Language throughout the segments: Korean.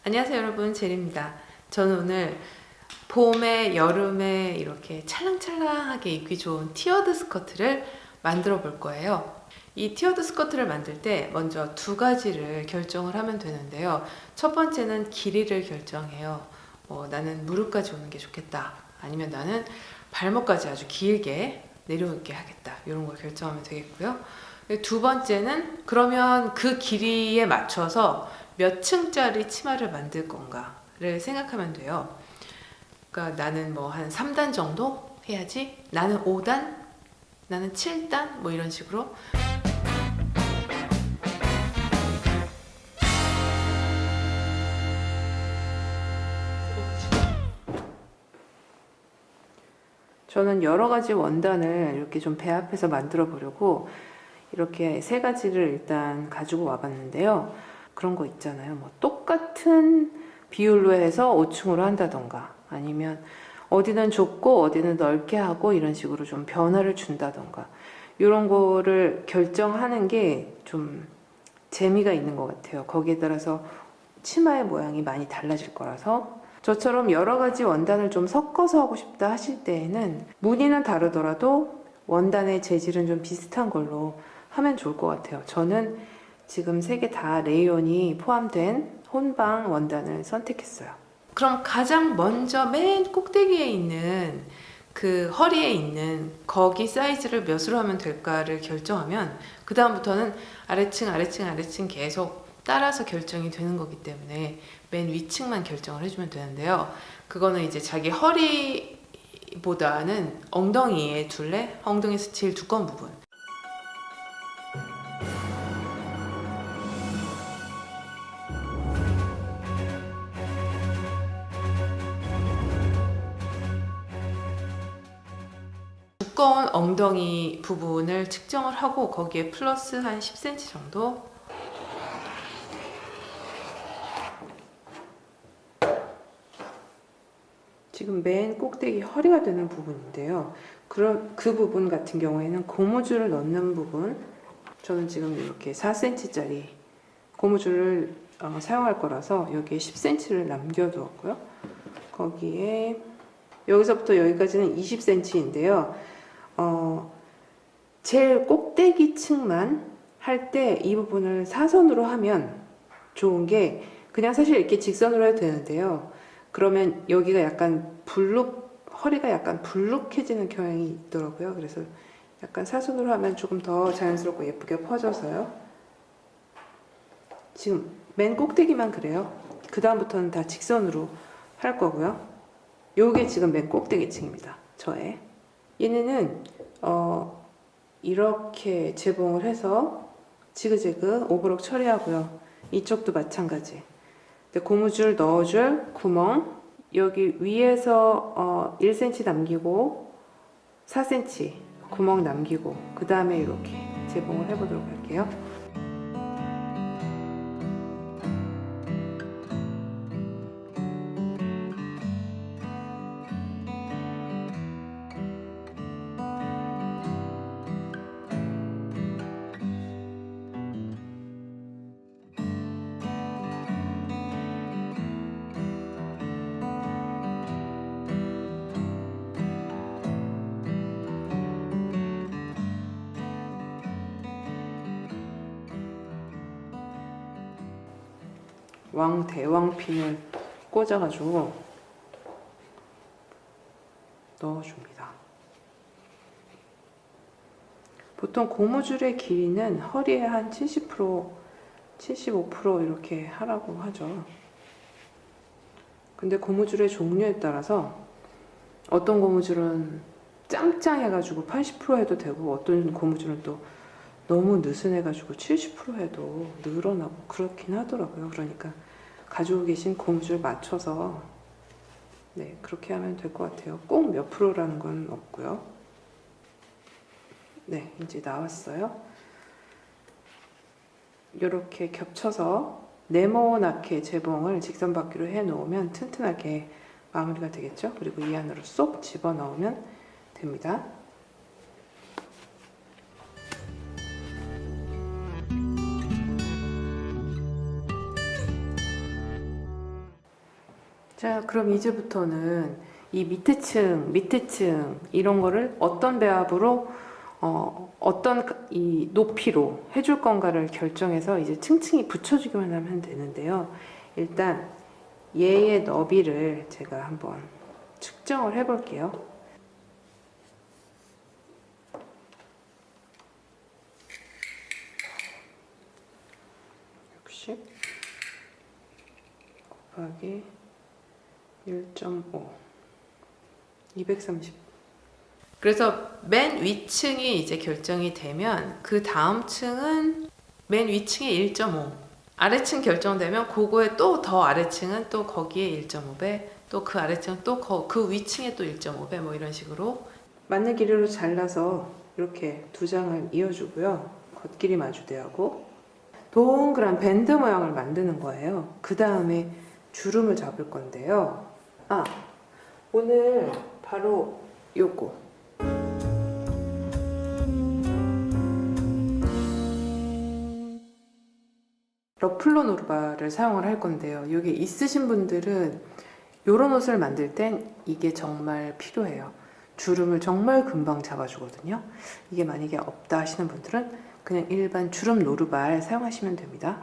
안녕하세요 여러분, 제리입니다. 저는 오늘 봄에 여름에 이렇게 찰랑찰랑하게 입기 좋은 티어드 스커트를 만들어 볼 거예요. 이 티어드 스커트를 만들 때 먼저 두 가지를 결정을 하면 되는데요. 첫 번째는 길이를 결정해요. 나는 무릎까지 오는 게 좋겠다, 아니면 나는 발목까지 아주 길게 내려오게 하겠다, 이런 걸 결정하면 되겠고요. 두 번째는 그러면 그 길이에 맞춰서 몇 층짜리 치마를 만들 건가를 생각하면 돼요. 그러니까 나는 뭐 한 3단 정도 해야지, 나는 5단, 나는 7단, 뭐 이런 식으로. 저는 여러 가지 원단을 이렇게 좀 배합해서 만들어 보려고 이렇게 세 가지를 일단 가지고 와봤는데요. 그런 거 있잖아요. 뭐 똑같은 비율로 해서 5층으로 한다던가, 아니면 어디는 좁고 어디는 넓게 하고 이런 식으로 좀 변화를 준다던가, 이런 거를 결정하는 게 좀 재미가 있는 것 같아요. 거기에 따라서 치마의 모양이 많이 달라질 거라서. 저처럼 여러 가지 원단을 좀 섞어서 하고 싶다 하실 때에는 무늬는 다르더라도 원단의 재질은 좀 비슷한 걸로 하면 좋을 것 같아요. 저는 지금 3개 다 레이온이 포함된 혼방 원단을 선택했어요. 그럼 가장 먼저 맨 꼭대기에 있는 그 허리에 있는 거기 사이즈를 몇으로 하면 될까를 결정하면, 그 다음부터는 아래층 계속 따라서 결정이 되는 거기 때문에 맨 위층만 결정을 해주면 되는데요. 그거는 이제 자기 허리보다는 엉덩이에 둘레, 엉덩이에서 제일 두꺼운 부분, 두꺼운 엉덩이 부분을 측정을 하고 거기에 플러스 한 10cm 정도. 지금 맨 꼭대기 허리가 되는 부분인데요. 그 부분 같은 경우에는 고무줄을 넣는 부분, 저는 지금 이렇게 4cm짜리 고무줄을 사용할 거라서 여기에 10cm를 남겨두었고요. 거기에 여기서부터 여기까지는 20cm인데요. 제일 꼭대기 층만 할 때 이 부분을 사선으로 하면 좋은 게, 그냥 사실 이렇게 직선으로 해도 되는데요. 그러면 여기가 약간 허리가 약간 불룩해지는 경향이 있더라고요. 그래서 약간 사선으로 하면 조금 더 자연스럽고 예쁘게 퍼져서요. 지금 맨 꼭대기만 그래요. 그 다음부터는 다 직선으로 할 거고요. 요게 지금 맨 꼭대기 층입니다. 저의. 얘네는 이렇게 재봉을 해서 지그재그 오버록 처리하고요. 이쪽도 마찬가지. 고무줄 넣어줄 구멍, 여기 위에서 1cm 남기고 4cm 구멍 남기고, 그 다음에 이렇게 재봉을 해보도록 할게요. 대왕핀을 꽂아가지고 넣어줍니다. 보통 고무줄의 길이는 허리에 한 70%, 75% 이렇게 하라고 하죠. 근데 고무줄의 종류에 따라서 어떤 고무줄은 짱짱해가지고 80% 해도 되고, 어떤 고무줄은 또 너무 느슨해가지고 70% 해도 늘어나고 그렇긴 하더라고요. 그러니까 가지고 계신 고무줄 맞춰서 그렇게 하면 될 것 같아요. 꼭 몇 프로라는 건 없고요. 네, 이제 나왔어요. 이렇게 겹쳐서 네모나게 재봉을 직선바퀴로 해 놓으면 튼튼하게 마무리가 되겠죠. 그리고 이 안으로 쏙 집어넣으면 됩니다. 자, 그럼 이제부터는 이 밑에 층 이런 거를 어떤 배합으로 어떤 이 높이로 해줄 건가를 결정해서 이제 층층이 붙여주기만 하면 되는데요. 일단 얘의 너비를 제가 한번 측정을 해 볼게요. 60 곱하기 1.5 230. 그래서 맨 위층이 이제 결정이 되면 그 다음 층은 맨 위층에 1.5, 아래층 결정되면 그거에 또 더 아래층은 또 거기에 1.5배, 또 그 아래층은 또 그 위층에 또 1.5배, 뭐 이런 식으로 맞는 길이로 잘라서 이렇게 두 장을 이어주고요. 겉길이 마주대하고 동그란 밴드 모양을 만드는 거예요. 그 다음에 주름을 잡을 건데요. 오늘 바로 요거 러플러 노루바를 사용을 할 건데요. 이게 있으신 분들은 이런 옷을 만들 땐 이게 정말 필요해요. 주름을 정말 금방 잡아주거든요. 이게 만약에 없다 하시는 분들은 그냥 일반 주름 노루발 사용하시면 됩니다.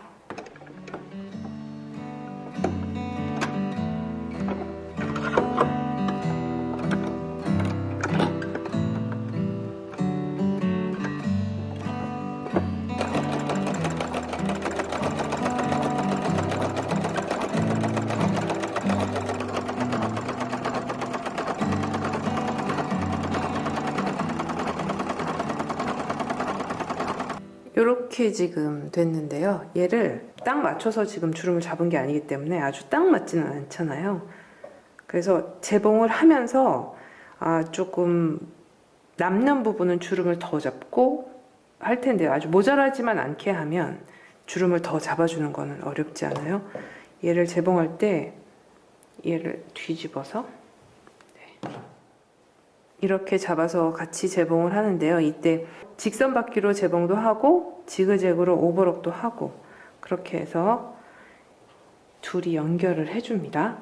이렇게 지금 됐는데요. 얘를 딱 맞춰서 지금 주름을 잡은 게 아니기 때문에 아주 딱 맞지는 않잖아요. 그래서 재봉을 하면서 조금 남는 부분은 주름을 더 잡고 할 텐데요. 아주 모자라지만 않게 하면 주름을 더 잡아주는 거는 어렵지 않아요. 얘를 재봉할 때 얘를 뒤집어서 이렇게 잡아서 같이 재봉을 하는데요. 이때 직선 바퀴로 재봉도 하고 지그재그로 오버록도 하고 그렇게 해서 둘이 연결을 해줍니다.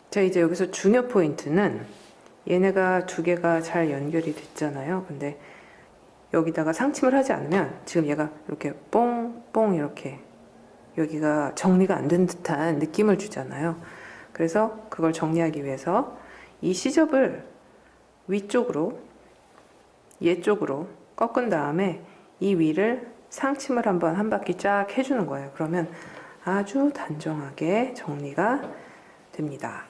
자, 이제 여기서 중요 포인트는 얘네가 두 개가 잘 연결이 됐잖아요. 근데 여기다가 상침을 하지 않으면 지금 얘가 이렇게 뽕뽕 이렇게 여기가 정리가 안 된 듯한 느낌을 주잖아요. 그래서 그걸 정리하기 위해서 이 시접을 위쪽으로 얘 쪽으로 꺾은 다음에 이 위를 상침을 한번 한 바퀴 쫙 해주는 거예요. 그러면 아주 단정하게 정리가 됩니다.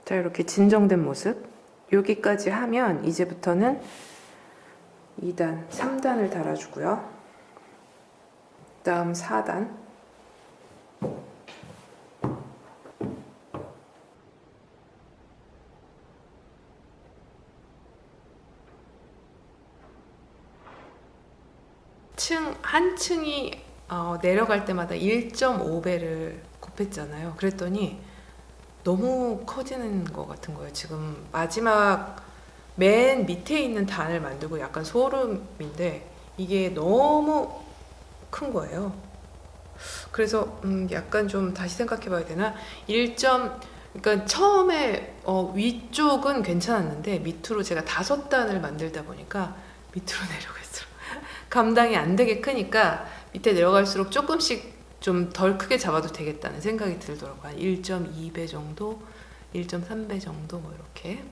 자, 이렇게 진정된 모습 여기까지 하면 이제부터는 2단, 3단을 달아주고요. 다음 4단 한 층이 내려갈 때마다 1.5배를 곱했잖아요. 그랬더니 너무 커지는 것 같은 거예요. 지금 마지막 맨 밑에 있는 단을 만들고 약간 소름인데 이게 너무 큰 거예요. 그래서 약간 좀 다시 생각해 봐야 되나? 그러니까 처음에 위쪽은 괜찮았는데 밑으로 제가 5단을 만들다 보니까 밑으로 내려갈수록 감당이 안 되게 크니까 밑에 내려갈수록 조금씩 좀 덜 크게 잡아도 되겠다는 생각이 들더라고요. 한 1.2배 정도, 1.3배 정도 뭐 이렇게.